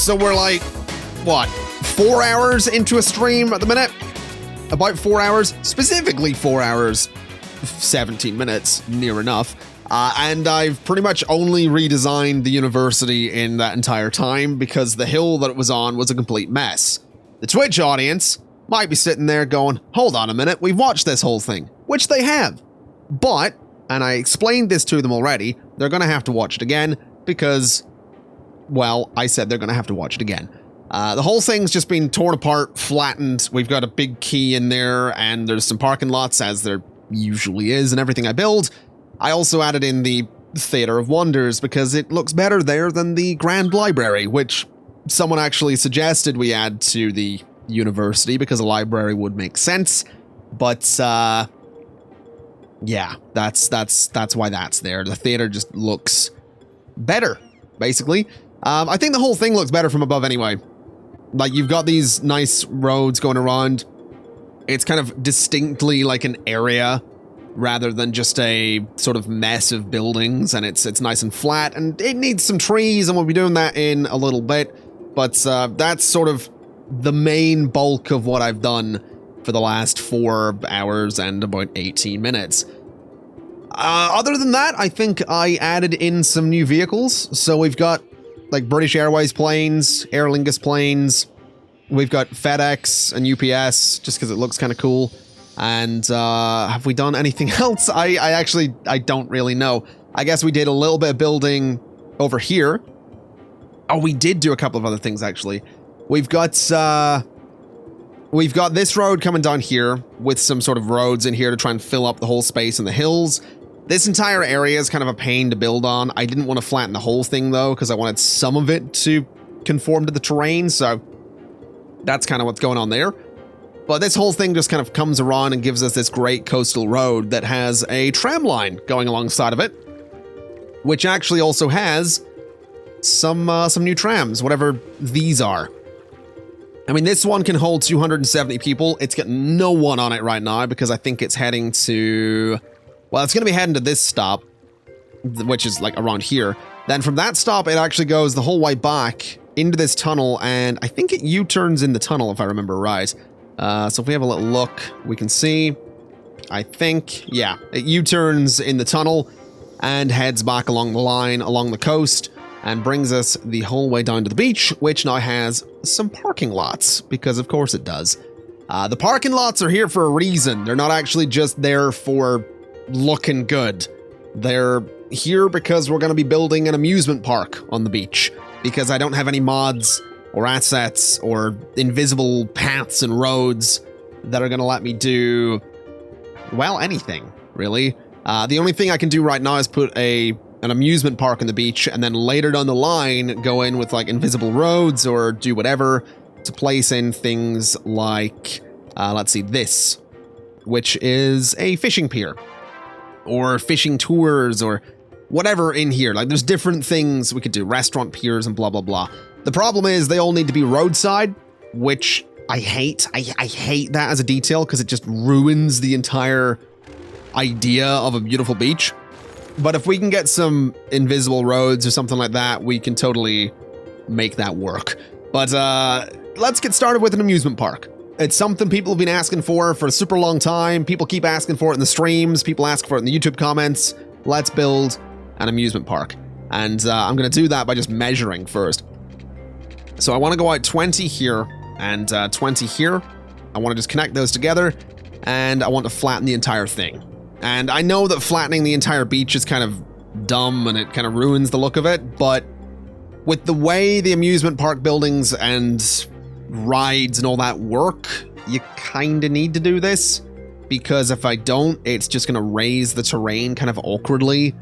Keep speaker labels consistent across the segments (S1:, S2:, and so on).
S1: So we're like, what, 4 hours into a stream at the minute? About 4 hours, specifically 4 hours, 17 minutes, near enough. And I've pretty much only redesigned the university in that entire time because the hill that it was on was a complete mess. The Twitch audience might be sitting there going, hold on a minute, we've watched this whole thing, which they have. But, and I explained this to them already, they're going to have to watch it again because, well, I said they're going to have to watch it again. The whole thing's just been torn apart, flattened. We've got a big key in there, and there's some parking lots, as there usually is in everything I build. I also added in the Theater of Wonders because it looks better there than the Grand Library, which someone actually suggested we add to the university because a library would make sense. But, yeah, that's why that's there. The theater just looks better, basically. I think the whole thing looks better from above anyway. Like, you've got these nice roads going around. It's kind of distinctly like an area rather than just a sort of mess of buildings, and it's nice and flat, and it needs some trees, and we'll be doing that in a little bit. But that's sort of the main bulk of what I've done for the last 4 hours and about 18 minutes. Other than that, I think I added in some new vehicles. So we've got like British Airways planes, Aer Lingus planes. We've got FedEx and UPS just because it looks kind of cool. And have we done anything else? I don't really know. I guess we did a little bit of building over here. Oh, we did do a couple of other things actually. We've got this road coming down here with some sort of roads in here to try and fill up the whole space in the hills. This entire area is kind of a pain to build on. I didn't want to flatten the whole thing though, because I wanted some of it to conform to the terrain, so that's kind of what's going on there. But this whole thing just kind of comes around and gives us this great coastal road that has a tram line going alongside of it, which actually also has some new trams, whatever these are. I mean, this one can hold 270 people. It's got no one on it right now because I think it's heading to... Well, it's going to be heading to this stop, which is like around here. Then from that stop, it actually goes the whole way back into this tunnel, and I think it U-turns in the tunnel, if I remember right. So if we have a little look, we can see, I think, yeah, it U-turns in the tunnel and heads back along the line, along the coast, and brings us the whole way down to the beach, which now has some parking lots, because of course it does. The parking lots are here for a reason. They're not actually just there for looking good. They're here because we're going to be building an amusement park on the beach, because I don't have any mods or assets or invisible paths and roads that are going to let me do, well, anything, really. The only thing I can do right now is put an amusement park on the beach, and then later down the line go in with like invisible roads or do whatever to place in things like, let's see, this, which is a fishing pier or fishing tours or whatever in here. Like, there's different things we could do, restaurant piers and blah, blah, blah. The problem is they all need to be roadside, which I hate. I hate that as a detail because it just ruins the entire idea of a beautiful beach. But if we can get some invisible roads or something like that, we can totally make that work. But let's get started with an amusement park. It's something people have been asking for a super long time. People keep asking for it in the streams. People ask for it in the YouTube comments. Let's build an amusement park. And I'm going to do that by just measuring first. So I want to go out 20 here and 20 here. I want to just connect those together, and I want to flatten the entire thing. And I know that flattening the entire beach is kind of dumb and it kind of ruins the look of it, but with the way the amusement park buildings and rides and all that work, you kind of need to do this, because if I don't, it's just going to raise the terrain kind of awkwardly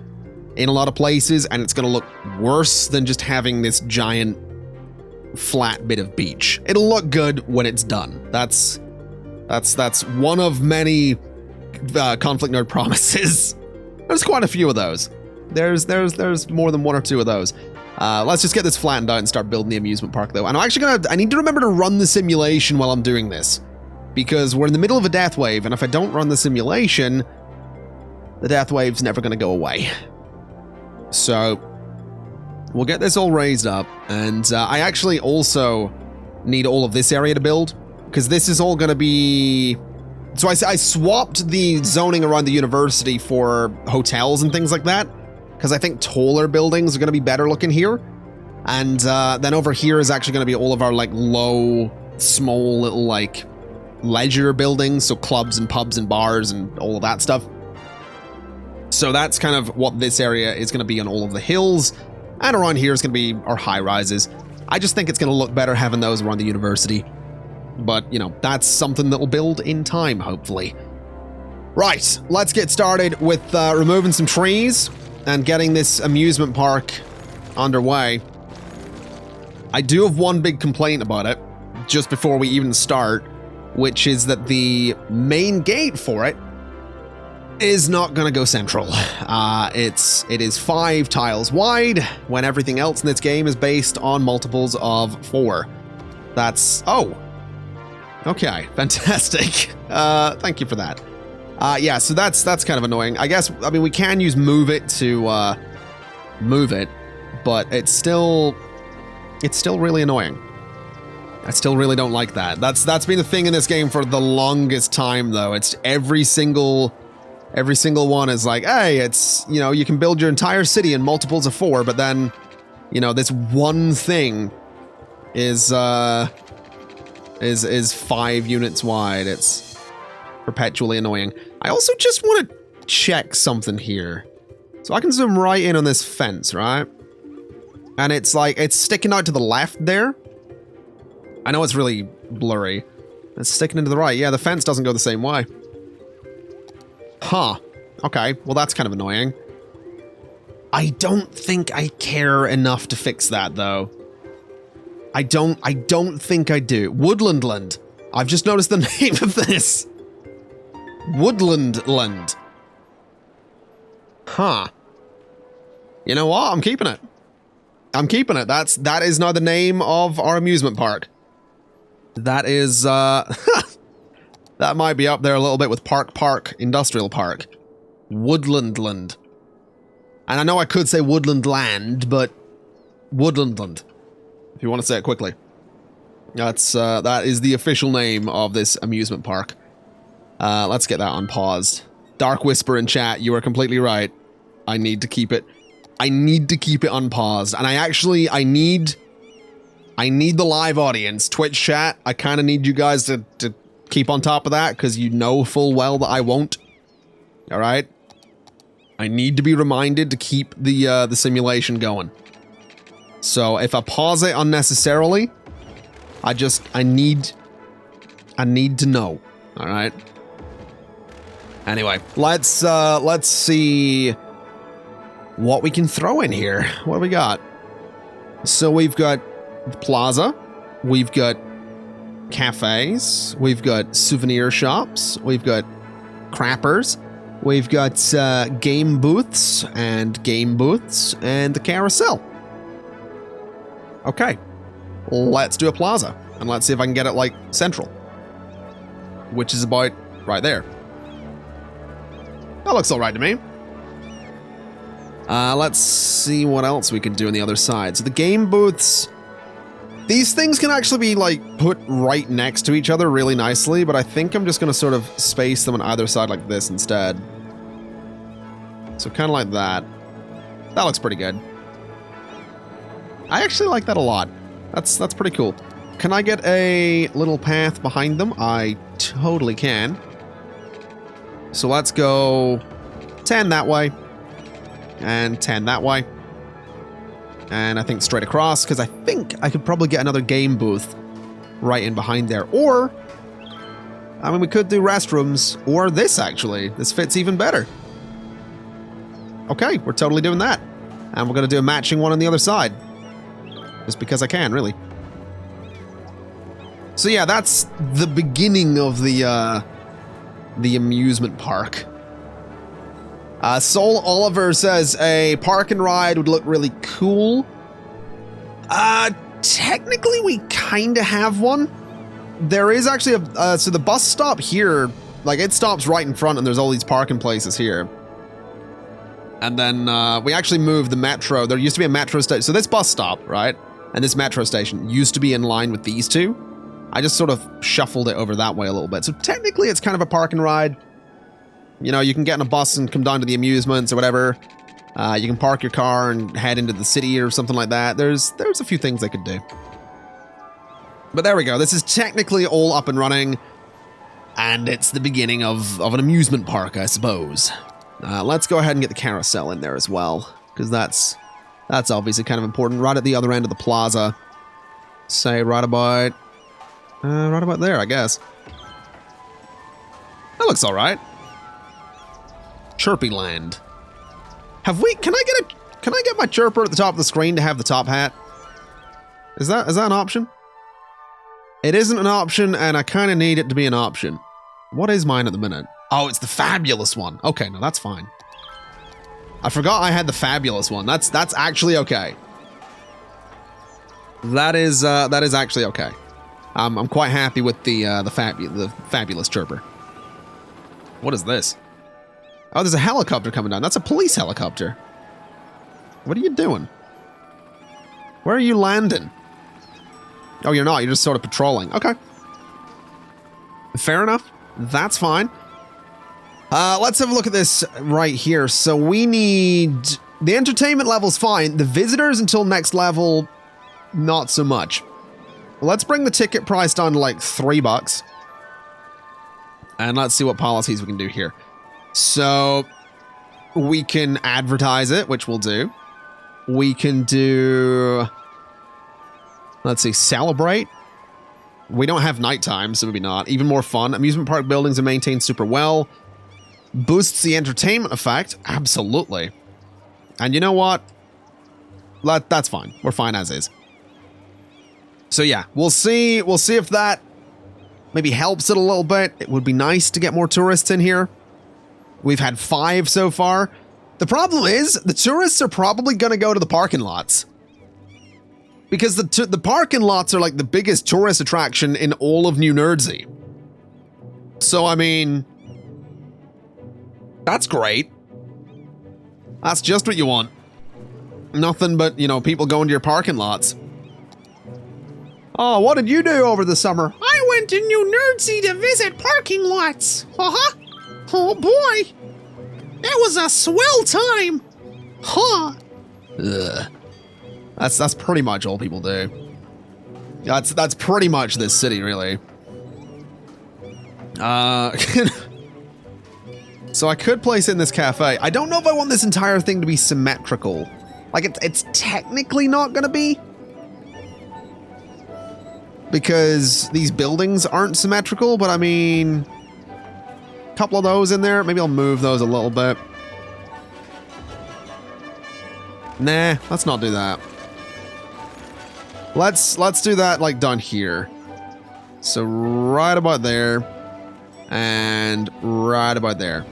S1: in a lot of places, and it's going to look worse than just having this giant flat bit of beach. It'll look good when it's done. That's one of many Conflict Nerd promises. There's quite a few of those. There's more than 1 or 2 of those. Let's just get this flattened out and start building the amusement park, though. And I need to remember to run the simulation while I'm doing this, because we're in the middle of a death wave, and if I don't run the simulation, the death wave's never going to go away. So We'll get this all raised up, and I actually also need all of this area to build, because this is all going to be... So I swapped the zoning around the university for hotels and things like that, because I think taller buildings are going to be better looking here. And then over here is actually going to be all of our like low, small little like leisure buildings, so clubs and pubs and bars and all of that stuff. So that's kind of what this area is going to be on all of the hills. And around here is going to be our high rises. I just think it's going to look better having those around the university. But, you know, that's something that will build in time, hopefully. Right, let's get started with removing some trees and getting this amusement park underway. I do have one big complaint about it, just before we even start, which is that the main gate for it is not going to go central. It is 5 tiles wide, when everything else in this game is based on multiples of 4. That's... Oh. Okay, fantastic. Thank you for that. Yeah, so that's kind of annoying. I guess, I mean, we can use move it to move it, but it's still really annoying. I still really don't like that. That's been the thing in this game for the longest time, though. It's every single one is like, hey, it's, you know, you can build your entire city in multiples of 4, but then, you know, this one thing is 5 units wide. It's perpetually annoying. I also just want to check something here. So I can zoom right in on this fence, right? And it's like, it's sticking out to the left there. I know it's really blurry. It's sticking into the right. Yeah, the fence doesn't go the same way. Huh. Okay, well that's kind of annoying. I don't think I care enough to fix that, though. I don't think I do. Woodland Land. I've just noticed the name of this. Woodland Land. Huh. You know what? I'm keeping it. I'm keeping it. That is now the name of our amusement park. That is, that might be up there a little bit with Park Industrial Park. Woodland Land. And I know I could say Woodland Land, but Woodland Land, if you want to say it quickly. That is the official name of this amusement park. Let's get that unpaused. Dark Whisper in chat, you are completely right. I need to keep it. I need to keep it unpaused. And I need the live audience, Twitch chat. I kind of need you guys to keep on top of that, because you know full well that I won't. All right? I need to be reminded to keep the simulation going. So if I pause it unnecessarily, I need to know. All right? Anyway, let's see what we can throw in here. What do we got? So we've got plaza, we've got cafes, we've got souvenir shops, we've got crappers, we've got game booths and the carousel. Okay, let's do a plaza and let's see if I can get it like central, which is about right there. That looks all right to me. Let's see what else we can do on the other side. So the game booths, these things can actually be like put right next to each other really nicely, but I think I'm just going to sort of space them on either side like this instead. So kind of like that. That looks pretty good. I actually like that a lot. That's pretty cool. Can I get a little path behind them? I totally can. So let's go 10 that way. And 10 that way. And I think straight across, because I think I could probably get another game booth right in behind there. Or, I mean, we could do restrooms, or this actually. This fits even better. Okay, we're totally doing that. And we're going to do a matching one on the other side. Just because I can, really. So yeah, that's the beginning of the amusement park. Soul Oliver says a park and ride would look really cool. Technically we kind of have one. There is actually so the bus stop here, like it stops right in front and there's all these parking places here. And then we actually moved the metro. There used to be a metro station. So this bus stop, right? And this metro station used to be in line with these two. I just sort of shuffled it over that way a little bit. So technically it's kind of a park and ride. You know, you can get in a bus and come down to the amusements or whatever. You can park your car and head into the city or something like that. There's a few things they could do. But there we go. This is technically all up and running. And it's the beginning of an amusement park, I suppose. Let's go ahead and get the carousel in there as well, because that's obviously kind of important. Right at the other end of the plaza. Say right about there, I guess. That looks all right. Chirpy Land. Can I get my chirper at the top of the screen to have the top hat? Is that an option? It isn't an option, and I kind of need it to be an option. What is mine at the minute? Oh, it's the fabulous one. Okay, no, that's fine. I forgot I had the fabulous one. That's actually okay. That is actually okay. I'm quite happy with the fabulous chirper. What is this? Oh, there's a helicopter coming down. That's a police helicopter. What are you doing? Where are you landing? Oh, you're not. You're just sort of patrolling. Okay. Fair enough. That's fine. Let's have a look at this right here. So we need... The entertainment level's fine. The visitors until next level, not so much. Let's bring the ticket price down to like $3. And let's see what policies we can do here. So we can advertise it, which we'll do. We can do... Let's see, celebrate. We don't have nighttime, so maybe not. Even more fun. Amusement park buildings are maintained super well. Boosts the entertainment effect. Absolutely. And you know what? That's fine. We're fine as is. So yeah, we'll see if that maybe helps it a little bit. It would be nice to get more tourists in here. We've had 5 so far. The problem is, the tourists are probably going to go to the parking lots. Because the parking lots are like the biggest tourist attraction in all of New Nerdsey. So, I mean, that's great. That's just what you want. Nothing but, you know, people going to your parking lots. Oh, what did you do over the summer?
S2: I went to New Nerdsey to visit parking lots. Uh-huh. Oh, boy. That was a swell time. Huh.
S1: Ugh. That's pretty much all people do. That's pretty much this city, really. So I could place in this cafe. I don't know if I want this entire thing to be symmetrical. Like, it's technically not gonna be. Because these buildings aren't symmetrical, but I mean... A couple of those in there. Maybe I'll move those a little bit. Nah, let's not do that. Let's do that like down here. So right about there and right about there.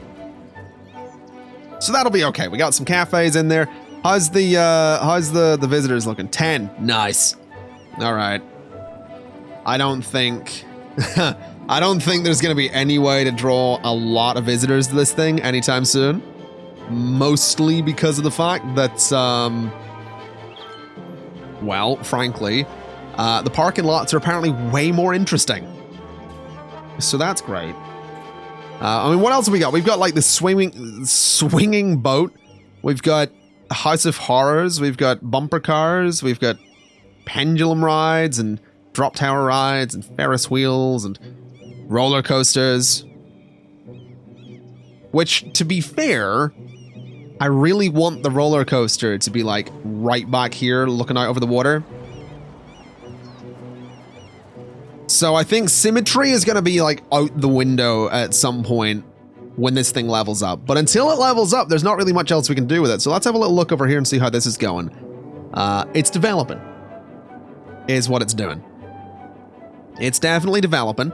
S1: So that'll be okay. We got some cafes in there. How's the visitors looking? 10. Nice. All right. I don't think there's going to be any way to draw a lot of visitors to this thing anytime soon. Mostly because of the fact that well, frankly, the parking lots are apparently way more interesting. So that's great. I mean, what else have we got? We've got like the swinging boat. We've got House of Horrors. We've got bumper cars. We've got pendulum rides and drop tower rides and Ferris wheels and roller coasters. Which, to be fair, I really want the roller coaster to be like right back here looking out over the water. So I think symmetry is going to be like out the window at some point when this thing levels up. But until it levels up, there's not really much else we can do with it. So let's have a little look over here and see how this is going. It's developing, is what it's doing. It's definitely developing.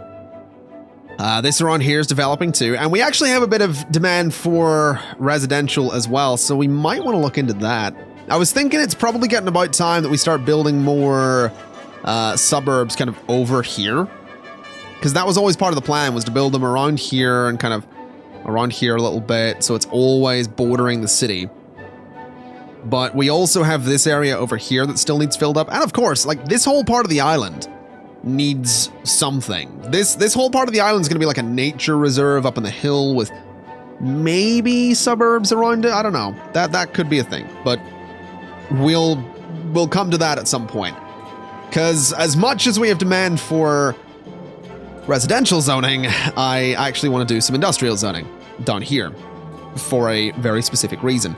S1: This around here is developing too. And we actually have a bit of demand for residential as well. So we might want to look into that. I was thinking it's probably getting about time that we start building more suburbs kind of over here. Because that was always part of the plan, was to build them around here and kind of around here a little bit. So it's always bordering the city. But we also have this area over here that still needs filled up. And of course, like this whole part of the island needs something. This whole part of the island is going to be like a nature reserve up in the hill with maybe suburbs around it. I don't know. That could be a thing, but we'll come to that at some point. Because as much as we have demand for residential zoning, I actually want to do some industrial zoning down here for a very specific reason.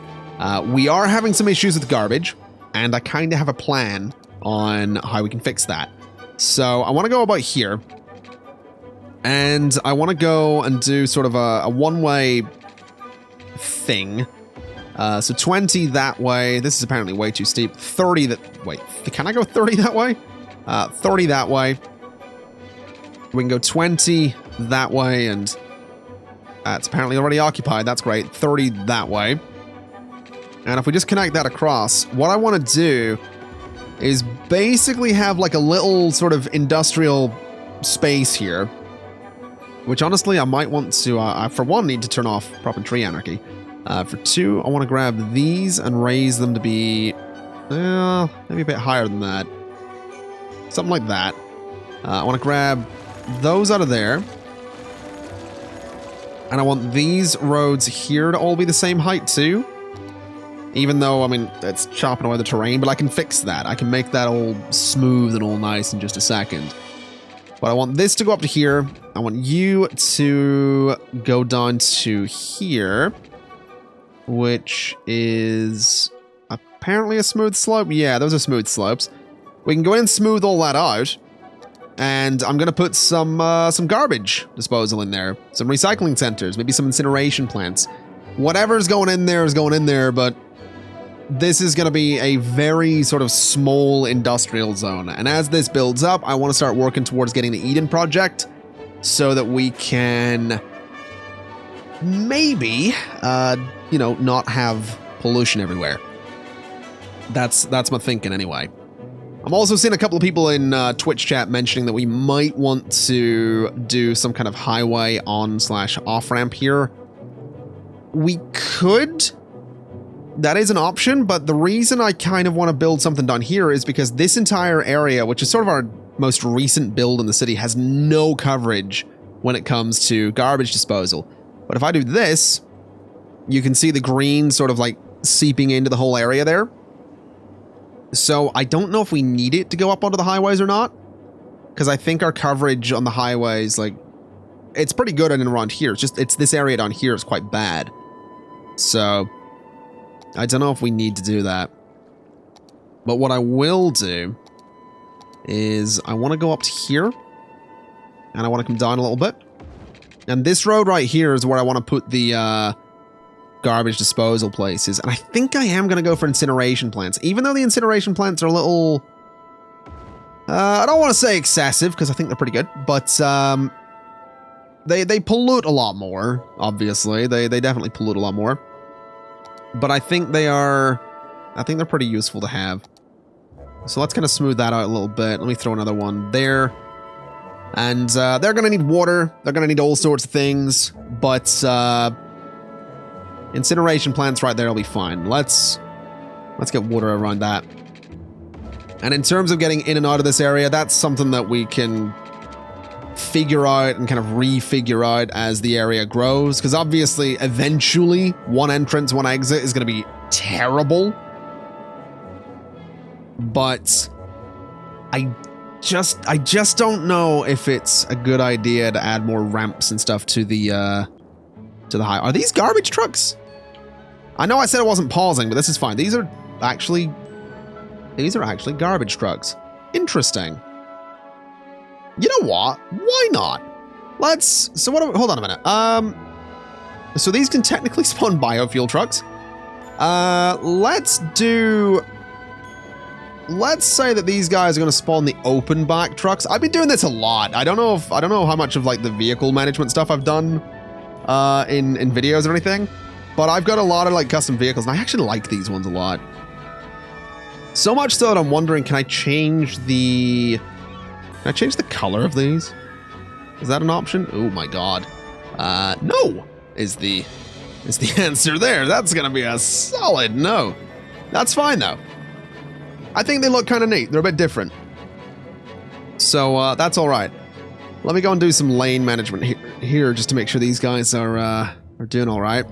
S1: We are having some issues with garbage, and I kind of have a plan on how we can fix that. So I want to go about here, and I want to go and do sort of a one-way thing. So 20 that way. This is apparently way too steep. 30 that... Wait, can I go 30 that way? 30 that way. We can go 20 that way, and it's apparently already occupied. That's great. 30 that way. And if we just connect that across, what I want to do is basically have like a little sort of industrial space here, which honestly I might want to, for one, need to turn off prop and tree anarchy. For two, I want to grab these and raise them to be, maybe a bit higher than that. Something like that. I want to grab those out of there. And I want these roads here to all be the same height too. Even though, I mean, it's chopping away the terrain, but I can fix that. I can make that all smooth and all nice in just a second. But I want this to go up to here. I want you to go down to here, which is apparently a smooth slope. Yeah, those are smooth slopes. We can go in and smooth all that out. And I'm going to put some garbage disposal in there. Some recycling centers, maybe some incineration plants. Whatever's going in there is going in there, but this is going to be a very sort of small industrial zone. And as this builds up, I want to start working towards getting the Eden project so that we can maybe, you know, not have pollution everywhere. That's my thinking anyway. I'm also seeing a couple of people in Twitch chat mentioning that we might want to do some kind of highway on/off ramp here. We could. That is an option, but the reason I kind of want to build something down here is because this entire area, which is sort of our most recent build in the city, has no coverage when it comes to garbage disposal. But if I do this, you can see the green sort of like seeping into the whole area there. So I don't know if we need it to go up onto the highways or not, because I think our coverage on the highways, like, it's pretty good in and around here. It's just, it's this area down here is quite bad. So I don't know if we need to do that. But what I will do is I want to go up to here, and I want to come down a little bit. And this road right here is where I want to put the garbage disposal places. And I think I am going to go for incineration plants, even though the incineration plants are a little... I don't want to say excessive, because I think they're pretty good, but they pollute a lot more, obviously. They definitely pollute a lot more. But I think they're pretty useful to have. So let's kind of smooth that out a little bit. Let me throw another one there. And they're going to need water. They're going to need all sorts of things. But incineration plants right there will be fine. Let's get water around that. And in terms of getting in and out of this area, that's something that we can figure out and kind of refigure out as the area grows. Because obviously, eventually, one entrance, one exit is going to be terrible. But I just don't know if it's a good idea to add more ramps and stuff to the high. Are these garbage trucks? I know I said I wasn't pausing, but this is fine. These are actually garbage trucks. Interesting. You know what? Why not? Hold on a minute. So these can technically spawn biofuel trucks. Let's say that these guys are going to spawn the open back trucks. I've been doing this a lot. I don't know how much of like the vehicle management stuff I've done in videos or anything, but I've got a lot of like custom vehicles, and I actually like these ones a lot. So much so that I'm wondering, can I change the color of these? Is that an option? Oh my god. No is the answer there. That's gonna be a solid no. That's fine, though. I think they look kind of neat. They're a bit different. So, that's all right. Let me go and do some lane management here just to make sure these guys are doing all right.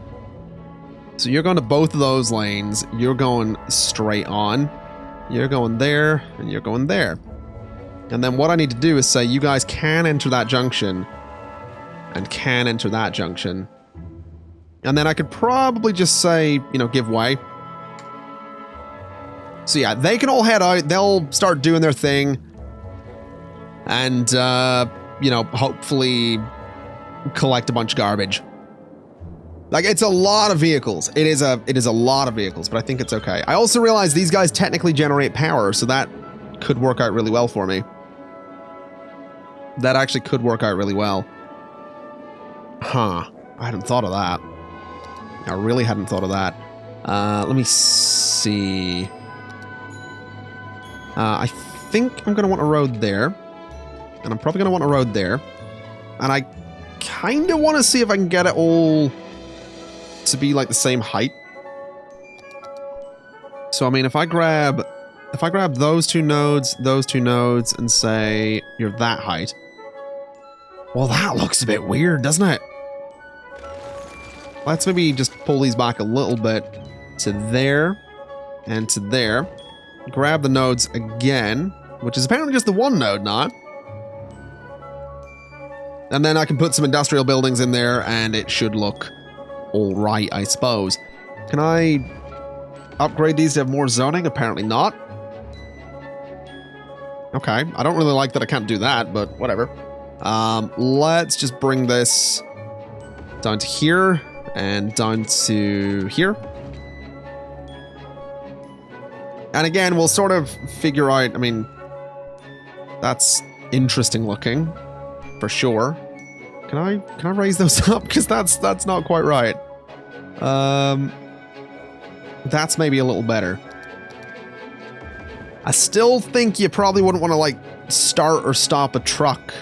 S1: So you're going to both of those lanes. You're going straight on. You're going there, and you're going there. And then what I need to do is say you guys can enter that junction and can enter that junction. And then I could probably just say, you know, give way. So yeah, they can all head out. They'll start doing their thing. And, you know, hopefully collect a bunch of garbage. Like, it's a lot of vehicles. It is a lot of vehicles, but I think it's okay. I also realize these guys technically generate power, so that could work out really well for me. That actually could work out really well. Huh. I hadn't thought of that. I really hadn't thought of that. Let me see. I think I'm going to want a road there. And I'm probably going to want a road there. And I kind of want to see if I can get it all to be like the same height. So, I mean, if I grab those two nodes, and say you're that height. Well, that looks a bit weird, doesn't it? Let's maybe just pull these back a little bit to there and to there. Grab the nodes again, which is apparently just the one node, not. And then I can put some industrial buildings in there and it should look all right, I suppose. Can I upgrade these to have more zoning? Apparently not. Okay, I don't really like that I can't do that, but whatever. Let's just bring this down to here and down to here. And again, we'll sort of figure out, I mean, that's interesting looking, for sure. Can I raise those up? Because that's not quite right. That's maybe a little better. I still think you probably wouldn't want to, like, start or stop a truck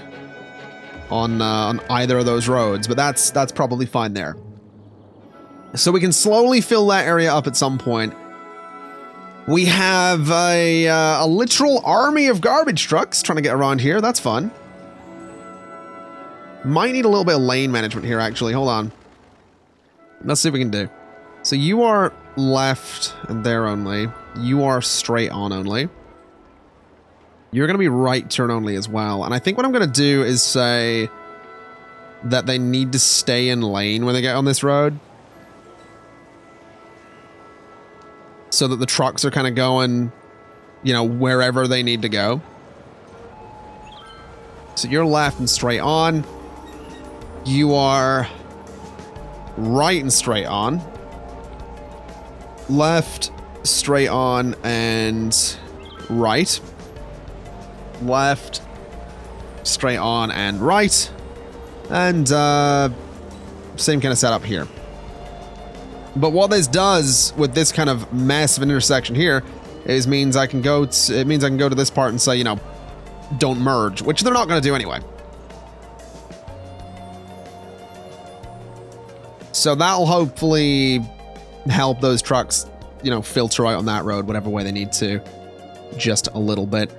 S1: on either of those roads, but that's probably fine there. So we can slowly fill that area up at some point. We have a literal army of garbage trucks trying to get around here. That's fun. Might need a little bit of lane management here, actually. Hold on. Let's see what we can do. So you are left and there only. You are straight on only. You're going to be right turn only as well. And I think what I'm going to do is say that they need to stay in lane when they get on this road. So that the trucks are kind of going, you know, wherever they need to go. So you're left and straight on. You are right and straight on. Left, straight on, and right. Left, straight on, and right. And same kind of setup here. But what this does with this kind of massive intersection here is means I can go to this part and say, you know, don't merge, which they're not going to do anyway. So that'll hopefully help those trucks, you know, filter out on that road whatever way they need to, just a little bit.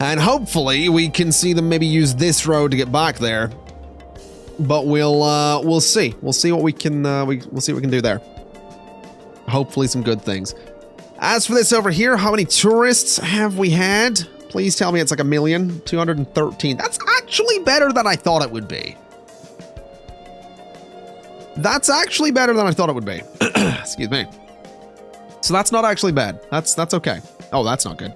S1: And hopefully we can see them maybe use this road to get back there. But we'll see. We'll see what we can we'll see what we can do there. Hopefully some good things. As for this over here, how many tourists have we had? Please tell me it's like 1,213,000. That's actually better than I thought it would be. That's actually better than I thought it would be. Excuse me. So that's not actually bad. That's okay. Oh, that's not good.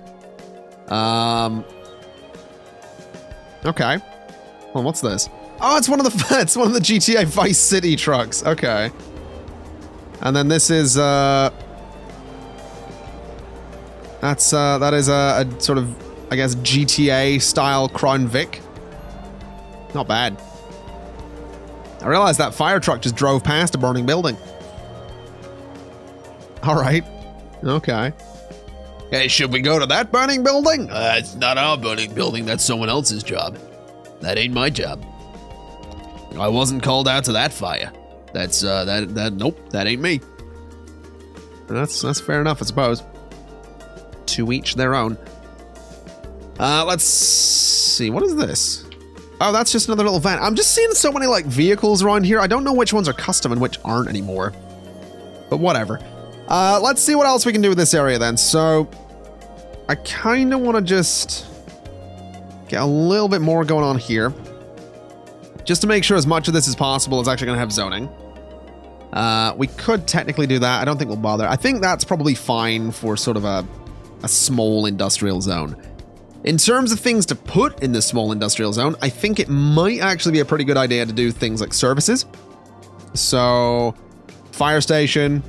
S1: Okay. Well, what's this? Oh, it's one of the GTA Vice City trucks. Okay. And then this is that is a sort of, I guess, GTA style Crown Vic. Not bad. I realized that fire truck just drove past a burning building. All right. Okay. Hey, should we go to that burning building?
S3: It's not our burning building. That's someone else's job. That ain't my job. I wasn't called out to that fire. That's, nope, that ain't me.
S1: That's fair enough, I suppose. To each their own. Let's see. What is this? Oh, that's just another little van. I'm just seeing so many like vehicles around here. I don't know which ones are custom and which aren't anymore. But whatever. Let's see what else we can do with this area then. So I kind of want to just get a little bit more going on here. Just to make sure as much of this as possible is actually going to have zoning. We could technically do that. I don't think we'll bother. I think that's probably fine for sort of a small industrial zone. In terms of things to put in this small industrial zone, I think it might actually be a pretty good idea to do things like services. So, fire station,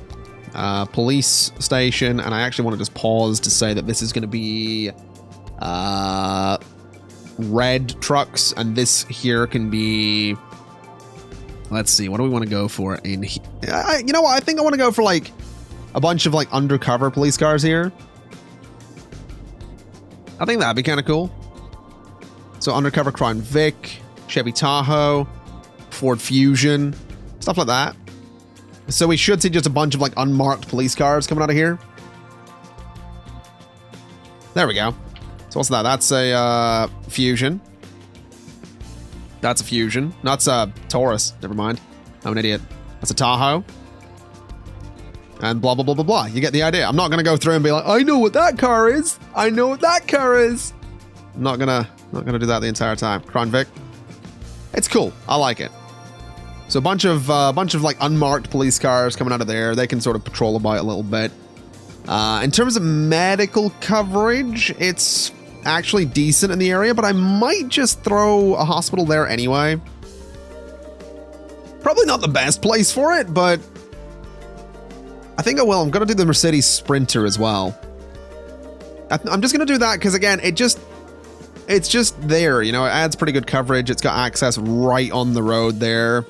S1: police station, and I actually want to just pause to say that this is going to be red trucks, and this here can be... Let's see, what do we want to go for in here? You know what, I think I want to go for like a bunch of like undercover police cars here. I think that'd be kind of cool. So undercover Crown Vic, Chevy Tahoe, Ford Fusion, stuff like that. So we should see just a bunch of like unmarked police cars coming out of here. There we go. So what's that? That's a Fusion. That's a Fusion. That's a Taurus. Never mind. I'm an idiot. That's a Tahoe. And blah, blah, blah, blah, blah. You get the idea. I'm not going to go through and be like, I know what that car is. I know what that car is. I'm not gonna do that the entire time. Crown Vic. It's cool. I like it. So a bunch of like unmarked police cars coming out of there. They can sort of patrol about a little bit. In terms of medical coverage, it's actually decent in the area, but I might just throw a hospital there anyway. Probably not the best place for it, but I think I will. I'm going to do the Mercedes Sprinter as well. I'm just going to do that because, again, it's just there. You know, it adds pretty good coverage. It's got access right on the road there.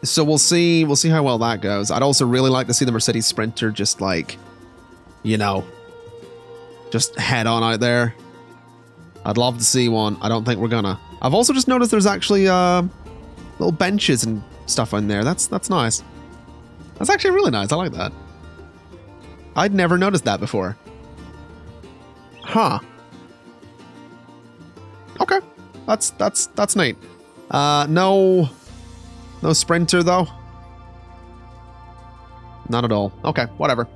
S1: So we'll see how well that goes. I'd also really like to see the Mercedes Sprinter just like, you know, just head on out there. I'd love to see one. I don't think we're gonna. I've also just noticed there's actually little benches and stuff in there. That's nice. That's actually really nice. I like that. I'd never noticed that before. Huh. Okay. That's neat. No Sprinter though. Not at all. Okay, whatever.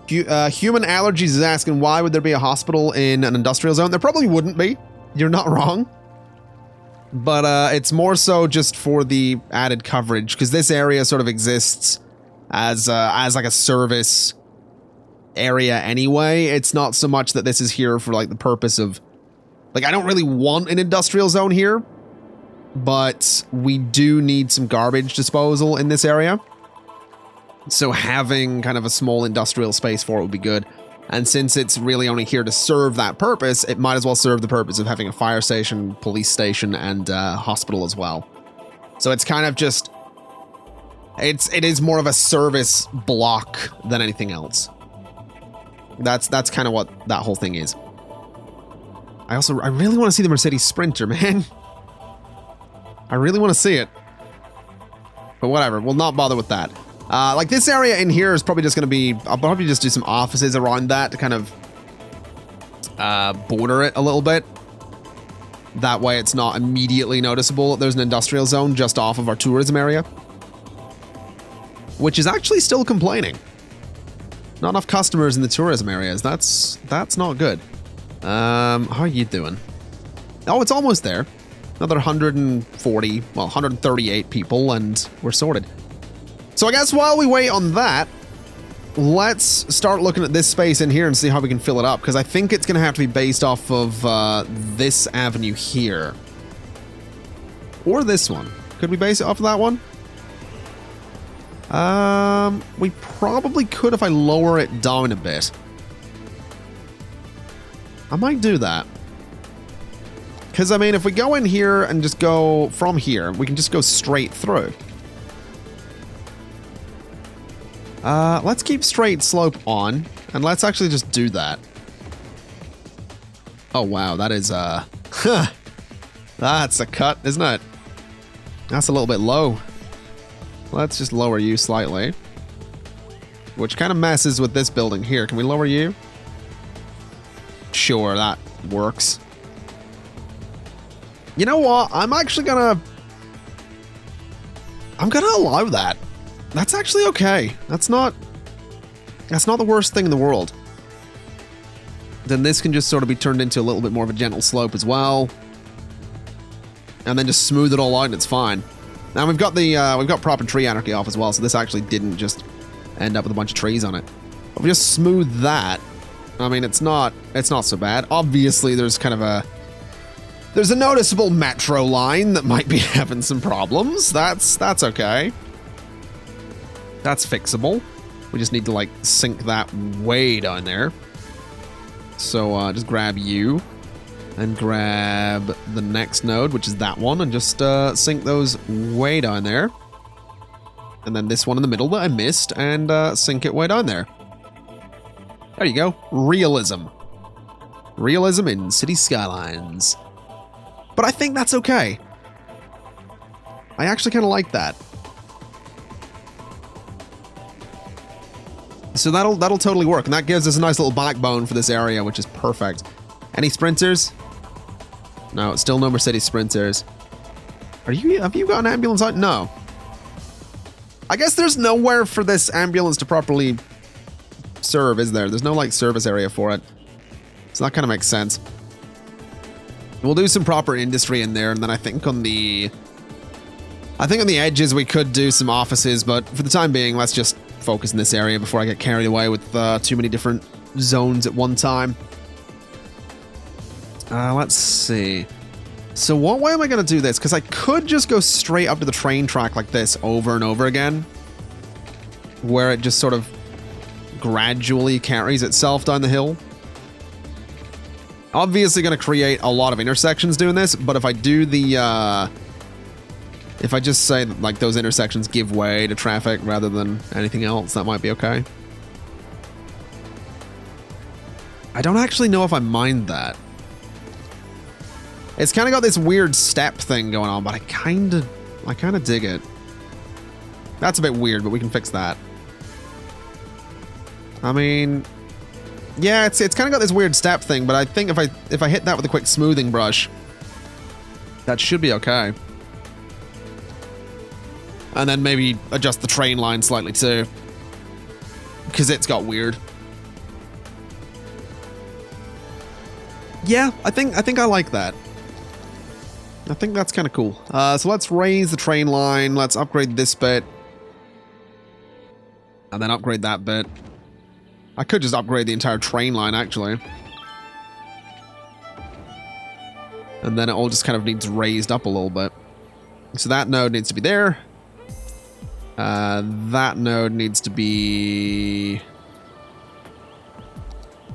S1: Human Allergies is asking, why would there be a hospital in an industrial zone? There probably wouldn't be. You're not wrong. But it's more so just for the added coverage, because this area sort of exists as like a service area anyway. It's not so much that this is here for like the purpose of, like, I don't really want an industrial zone here, but we do need some garbage disposal in this area. So having kind of a small industrial space for it would be good. And since it's really only here to serve that purpose, it might as well serve the purpose of having a fire station, police station, and hospital as well. So it's kind of just, it is more of a service block than anything else. That's kind of what that whole thing is. I really want to see the Mercedes Sprinter, man. I really want to see it. But whatever, we'll not bother with that. Like this area in here is probably just going to be, I'll probably just do some offices around that to kind of border it a little bit. That way it's not immediately noticeable that there's an industrial zone just off of our tourism area. Which is actually still complaining. Not enough customers in the tourism areas. That's not good. How are you doing? Oh, it's almost there. Another 140, well, 138 people, and we're sorted. So I guess while we wait on that, let's start looking at this space in here and see how we can fill it up, because I think it's going to have to be based off of this avenue here. Or this one. Could we base it off of that one? We probably could if I lower it down a bit. I might do that. Because, I mean, if we go in here and just go from here, we can just go straight through. Let's keep straight slope on, and let's actually just do that. Oh, wow, that is, that's a cut, isn't it? That's a little bit low. Let's just lower you slightly. Which kind of messes with this building here. Can we lower you? Sure, that works. You know what? I'm gonna allow that. That's actually okay. That's not the worst thing in the world. Then this can just sort of be turned into a little bit more of a gentle slope as well. And then just smooth it all out and it's fine. Now we've got proper tree anarchy off as well, so this actually didn't just end up with a bunch of trees on it. But if we just smooth that, I mean, it's not so bad. Obviously, there's a noticeable metro line that might be having some problems. That's okay. That's fixable. We just need to like sink that way down there. So just grab you and grab the next node, which is that one, and just sink those way down there. And then this one in the middle that I missed, and sink it way down there. There you go. Realism. Realism in City Skylines. But I think that's okay. I actually kind of like that. So that'll totally work, and that gives us a nice little backbone for this area, which is perfect. Any sprinters? No, still no Mercedes sprinters. Have you got an ambulance out? No. I guess there's nowhere for this ambulance to properly serve, is there? There's no like service area for it. So that kind of makes sense. We'll do some proper industry in there, and then I think on the edges we could do some offices, but for the time being, let's just focus in this area before I get carried away with too many different zones at one time. Let's see. So what way am I going to do this? Because I could just go straight up to the train track like this over and over again, where it just sort of gradually carries itself down the hill. Obviously going to create a lot of intersections doing this, but if I do the, if I just say that, like, those intersections give way to traffic rather than anything else, that might be okay. I don't actually know if I mind that. It's kind of got this weird step thing going on, but I kind of dig it. That's a bit weird, but we can fix that. I mean, yeah, it's kind of got this weird step thing, but I think if I hit that with a quick smoothing brush, that should be okay. And then maybe adjust the train line slightly too, because it's got weird. Yeah, I think I like that. I think that's kind of cool. So let's raise the train line. Let's upgrade this bit. And then upgrade that bit. I could just upgrade the entire train line, actually. And then it all just kind of needs raised up a little bit. So that node needs to be there. That node needs to be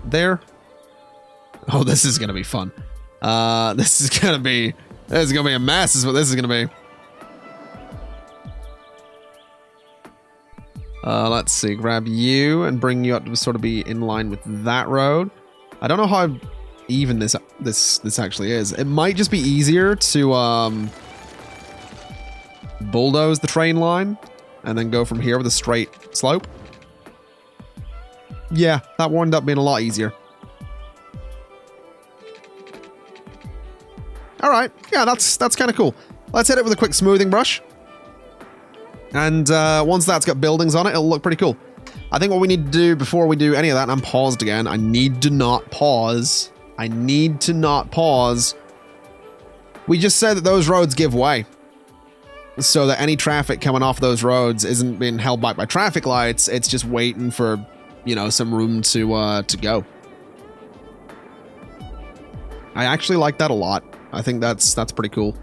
S1: there. Oh, this is going to be fun. This is going to be a mess is what this is going to be. Let's see, grab you and bring you up to sort of be in line with that road. I don't know how even this actually is. It might just be easier to bulldoze the train line and then go from here with a straight slope. Yeah, that wound up being a lot easier. All right, yeah, that's kind of cool. Let's hit it with a quick smoothing brush. And once that's got buildings on it, it'll look pretty cool. I think what we need to do before we do any of that, and I'm paused again. I need to not pause. I need to not pause. We just said that those roads give way, so that any traffic coming off those roads isn't being held back by traffic lights. It's just waiting for, you know, some room to go. I actually like that a lot. I think that's pretty cool.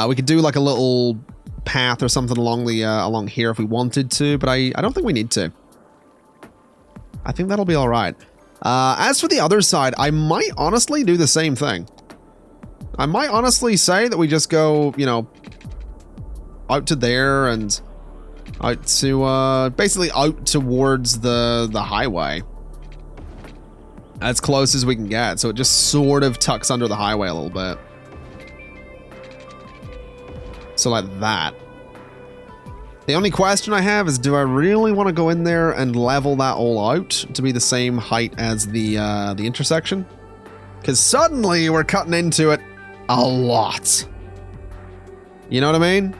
S1: We could do like a little path or something along the along here if we wanted to, but I don't think we need to. I think that'll be all right. As for the other side, I might honestly do the same thing. I might honestly say that we just go, you know, out to there and out to basically out towards the highway, as close as we can get, so it just sort of tucks under the highway a little bit. So like that. The only question I have is, do I really want to go in there and level that all out to be the same height as the intersection? Because suddenly we're cutting into it a lot. You know what I mean?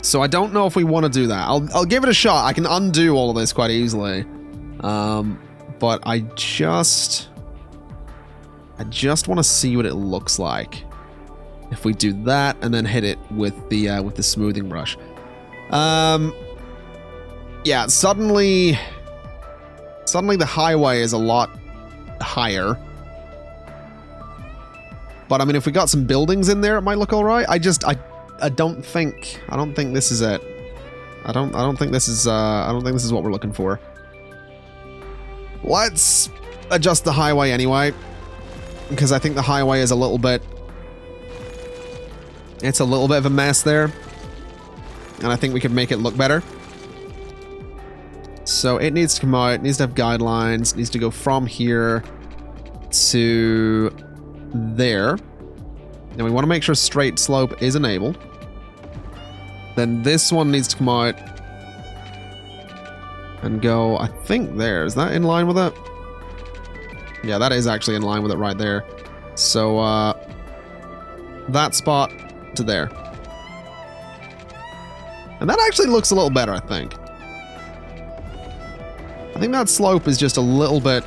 S1: So I don't know if we want to do that. I'll give it a shot. I can undo all of this quite easily. But I just want to see what it looks like if we do that and then hit it with the smoothing brush. Yeah, suddenly the highway is a lot higher. But I mean, if we got some buildings in there, it might look all right. I don't think this is it. I don't think this is what we're looking for. Let's adjust the highway anyway, because I think the highway is a little bit of a mess there, and I think we could make it look better. So it needs to come out, it needs to have guidelines, it needs to go from here to there. And we want to make sure straight slope is enabled. Then this one needs to come out and go, I think there. Is that in line with it? Yeah, that is actually in line with it right there. So, that spot to there. And that actually looks a little better, I think. I think that slope is just a little bit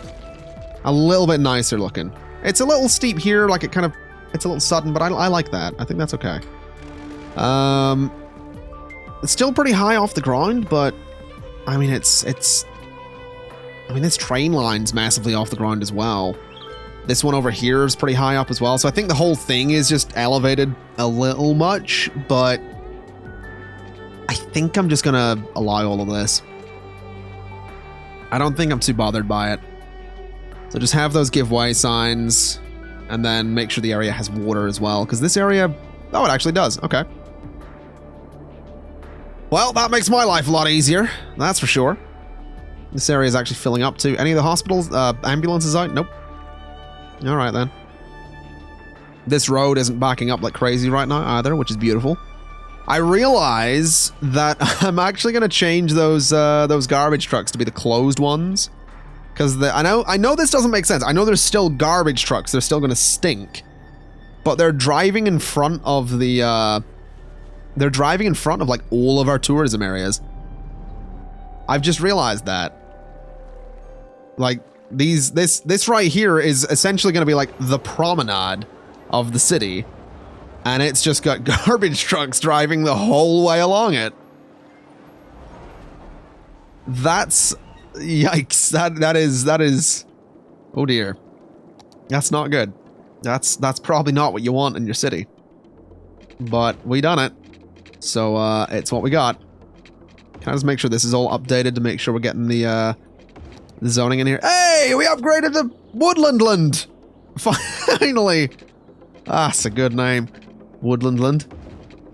S1: nicer looking. It's a little steep here, like it's a little sudden, but I like that. I think that's okay. It's still pretty high off the ground, but I mean, this train line's massively off the ground as well. This one over here is pretty high up as well. So I think the whole thing is just elevated a little much, but I think I'm just gonna allow all of this. I don't think I'm too bothered by it. So just have those giveaway signs and then make sure the area has water as well, because this area, oh, it actually does. Okay. Well, that makes my life a lot easier. That's for sure. This area is actually filling up too. Any of the hospitals, ambulances out? Nope. All right then. This road isn't backing up like crazy right now either, which is beautiful. I realize that I'm actually going to change those garbage trucks to be the closed ones, because I know this doesn't make sense. I know there's still garbage trucks. They're still going to stink, but they're driving in front of the. They're driving in front of like all of our tourism areas. I've just realized that. Like this right here is essentially going to be like the promenade of the city. And it's just got garbage trucks driving the whole way along it. That's... Yikes. That is... Oh dear. That's not good. That's probably not what you want in your city. But we done it. So, it's what we got. Can I just make sure this is all updated to make sure we're getting the zoning in here? Hey! We upgraded to Woodland Land! Finally! Ah, it's a good name. Woodland Land.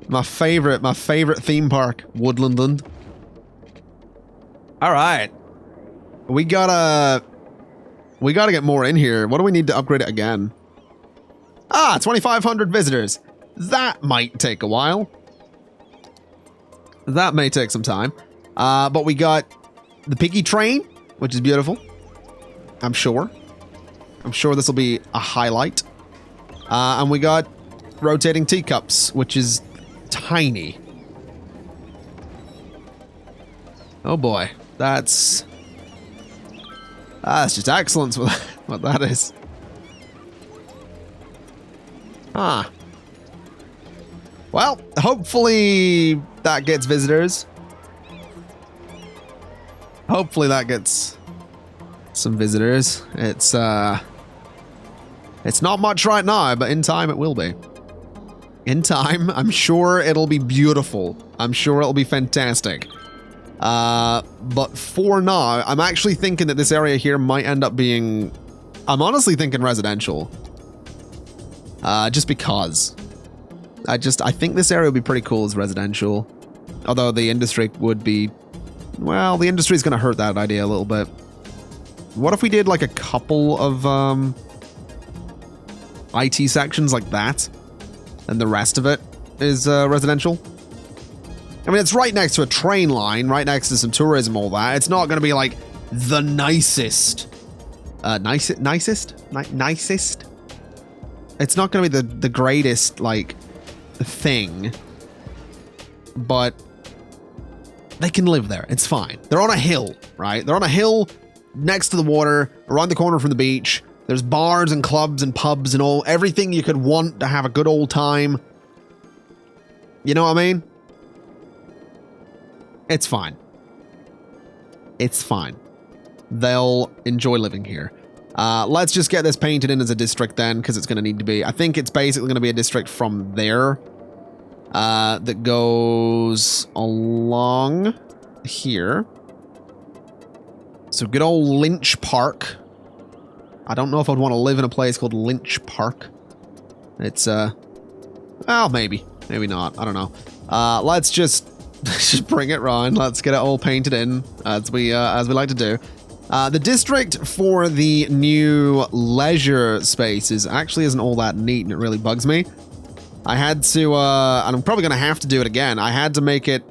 S1: My favorite theme park. Woodland Land. Alright. We gotta get more in here. What do we need to upgrade it again? Ah, 2,500 visitors. That might take a while. That may take some time. But we got the Piggy Train, which is beautiful. I'm sure this will be a highlight. And we got rotating teacups, which is tiny. Oh boy, that's just excellence with what that is. Ah. Well, hopefully that gets visitors. Hopefully that gets some visitors. It's not much right now, but in time it will be. In time, I'm sure it'll be beautiful. I'm sure it'll be fantastic. But for now, I'm actually thinking that this area here might end up being... I'm honestly thinking residential. Just because. I think this area would be pretty cool as residential. Although the industry would be... Well, the industry's going to hurt that idea a little bit. What if we did like a couple of IT sections like that? And the rest of it is residential? I mean, it's right next to a train line, right next to some tourism, all that. It's not going to be like the nicest. Nicest? It's not going to be the greatest, like, thing. But they can live there. It's fine. They're on a hill, right? They're on a hill next to the water, around the corner from the beach. There's bars and clubs and pubs and everything you could want to have a good old time. You know what I mean? It's fine. It's fine. They'll enjoy living here. Let's just get this painted in as a district then, because it's going to need to be. I think it's basically going to be a district from there that goes along here. So good old Lynch Park. I don't know if I'd want to live in a place called Lynch Park. It's, well, maybe. Maybe not. I don't know. Let's just bring it round. Let's get it all painted in, as we like to do. The district for the new leisure spaces actually isn't all that neat, and it really bugs me. I had to, and I'm probably going to have to do it again. I had to make it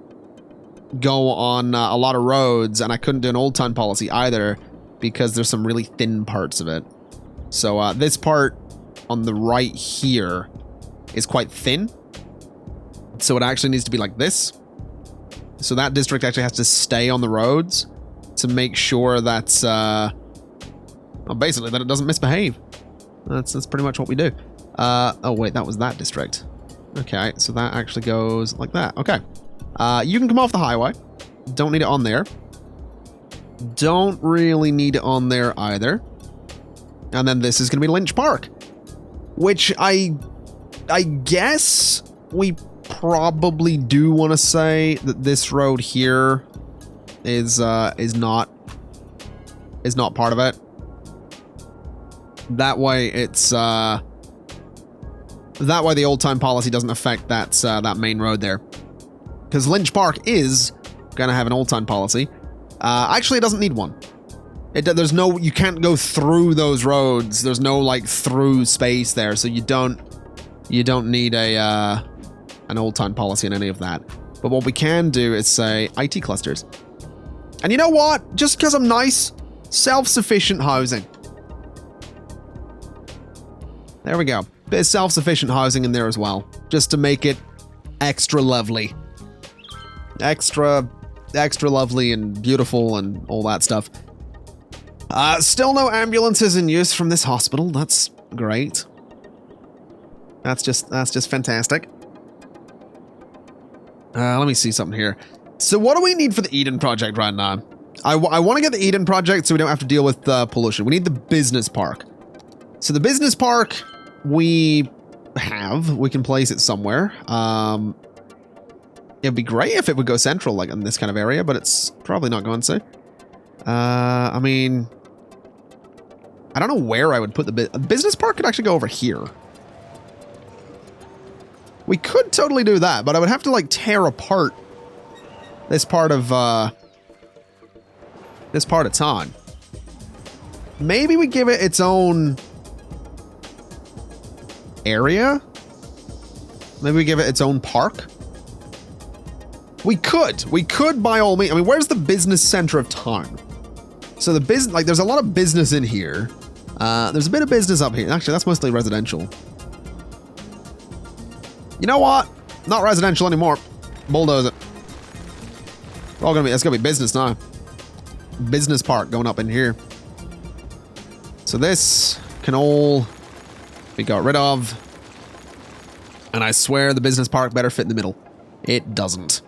S1: go on a lot of roads, and I couldn't do an old town policy either because there's some really thin parts of it. So this part on the right here is quite thin. So it actually needs to be like this. So that district actually has to stay on the roads to make sure that's, well, basically that it doesn't misbehave. That's pretty much what we do. Oh wait, that was that district. Okay, so that actually goes like that. Okay. You can come off the highway. Don't need it on there. Don't really need it on there either. And then this is going to be Lynch Park, which I guess we probably do want to say that this road here is not part of it. That way it's that way the old time policy doesn't affect that main road there. Because Lynch Park is gonna have an old time policy. Actually, it doesn't need one. There's no, you can't go through those roads. There's no like through space there, so you don't need an old time policy in any of that. But what we can do is say IT clusters. And you know what? Just because I'm nice, self-sufficient housing. There we go. Bit of self-sufficient housing in there as well, just to make it extra lovely. Extra lovely and beautiful and all that stuff. Still no ambulances in use from this hospital. That's great. That's just fantastic. Let me see something here. So what do we need for the Eden project right now? I want to get the Eden project so we don't have to deal with pollution. We need the business park. So the business park we can place it somewhere. It'd be great if it would go central, like in this kind of area, but it's probably not going to. I mean, I don't know where I would put the business park. Could actually go over here. We could totally do that, but I would have to like tear apart this part of town. Maybe we give it its own area. Maybe we give it its own park. We could by all means. I mean, where's the business center of town? So the business, like, there's a lot of business in here. There's a bit of business up here. Actually, that's mostly residential. You know what? Not residential anymore. Bulldoze it. We're all gonna be. It's gonna be business now. Business park going up in here. So this can all be got rid of. And I swear the business park better fit in the middle. It doesn't.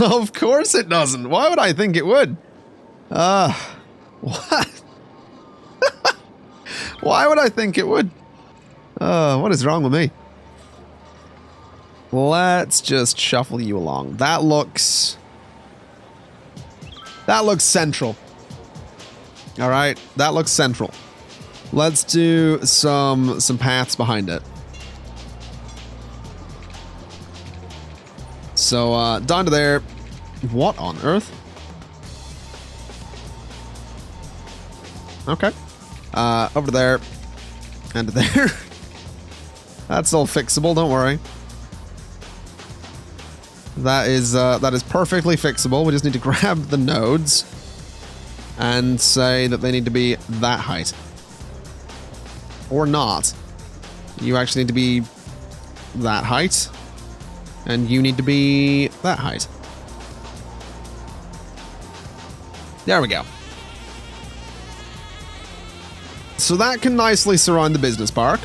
S1: Of course it doesn't. Why would I think it would? What? Why would I think it would? What is wrong with me? Let's just shuffle you along. That looks central. All right, that looks central. Let's do some paths behind it. So, down to there. What on earth? Okay. Over to there. And to there. That's all fixable, don't worry. That is perfectly fixable. We just need to grab the nodes and say that they need to be that height. Or not. You actually need to be that height. And you need to be that height. There we go. So that can nicely surround the business park.